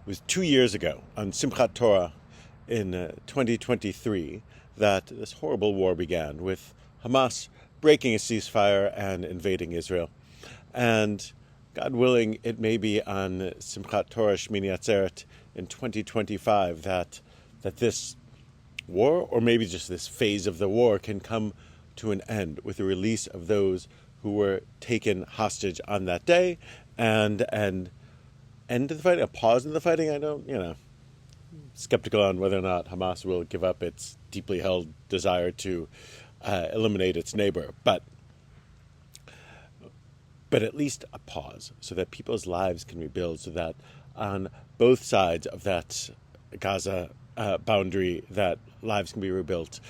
was 2 years ago on Simchat Torah in 2023 that this horrible war began, with Hamas breaking a ceasefire and invading Israel. And God willing, it may be on Simchat Torah Shmini Atzeret in 2025 that this war, or maybe just this phase of the war, can come to an end with the release of those who were taken hostage on that day, and end to the fighting, a pause in the fighting. I don't, skeptical on whether or not Hamas will give up its deeply held desire to eliminate its neighbor, but at least a pause so that people's lives can rebuild, so that on both sides of that Gaza boundary, that lives can be rebuilt.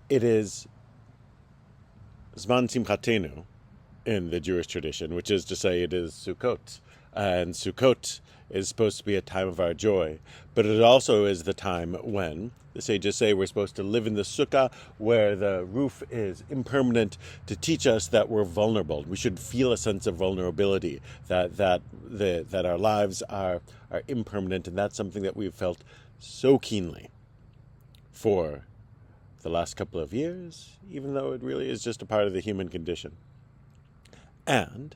It is Zman Simchatenu in the Jewish tradition, which is to say it is Sukkot. And Sukkot is supposed to be a time of our joy, but it also is the time when the sages say we're supposed to live in the sukkah, where the roof is impermanent, to teach us that we're vulnerable. We should feel a sense of vulnerability, that our lives are impermanent, and that's something that we've felt so keenly for the last couple of years, even though it really is just a part of the human condition. And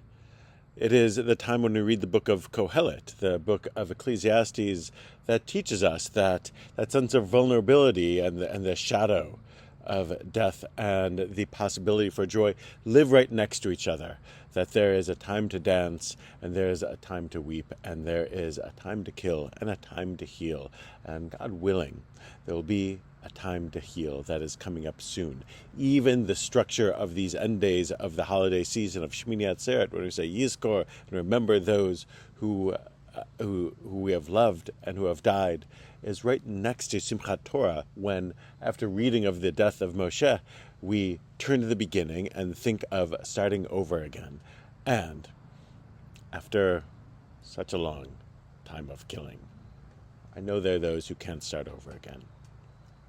it is at the time when we read the book of Kohelet, the book of Ecclesiastes, that teaches us that sense of vulnerability and the shadow of death and the possibility for joy live right next to each other, that there is a time to dance, and there is a time to weep, and there is a time to kill and a time to heal. And God willing, there will be a time to heal that is coming up soon. Even the structure of these end days of the holiday season of Shmini Atzeret, when we say Yizkor, and remember those who we have loved and who have died, is right next to Simchat Torah, when, after reading of the death of Moshe, we turn to the beginning and think of starting over again. And after such a long time of killing, I know there are those who can't start over again.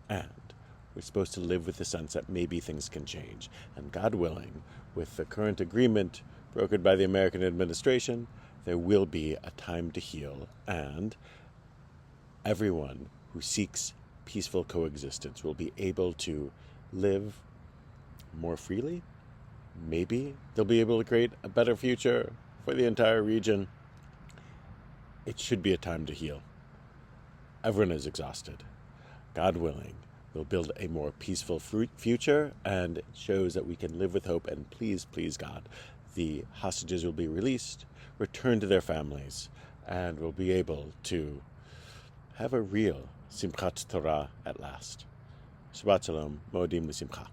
And we're supposed to live with the sense that maybe things can change. And God willing, with the current agreement brokered by the American administration, there will be a time to heal, and everyone who seeks peaceful coexistence will be able to live more freely. Maybe they'll be able to create a better future for the entire region. It should be a time to heal. Everyone is exhausted. God willing, we'll build a more peaceful future, and it shows that we can live with hope. And please, please, God, the hostages will be released, return to their families, and we'll be able to have a real Simchat Torah at last. Shabbat Shalom, Moedim L'Simcha.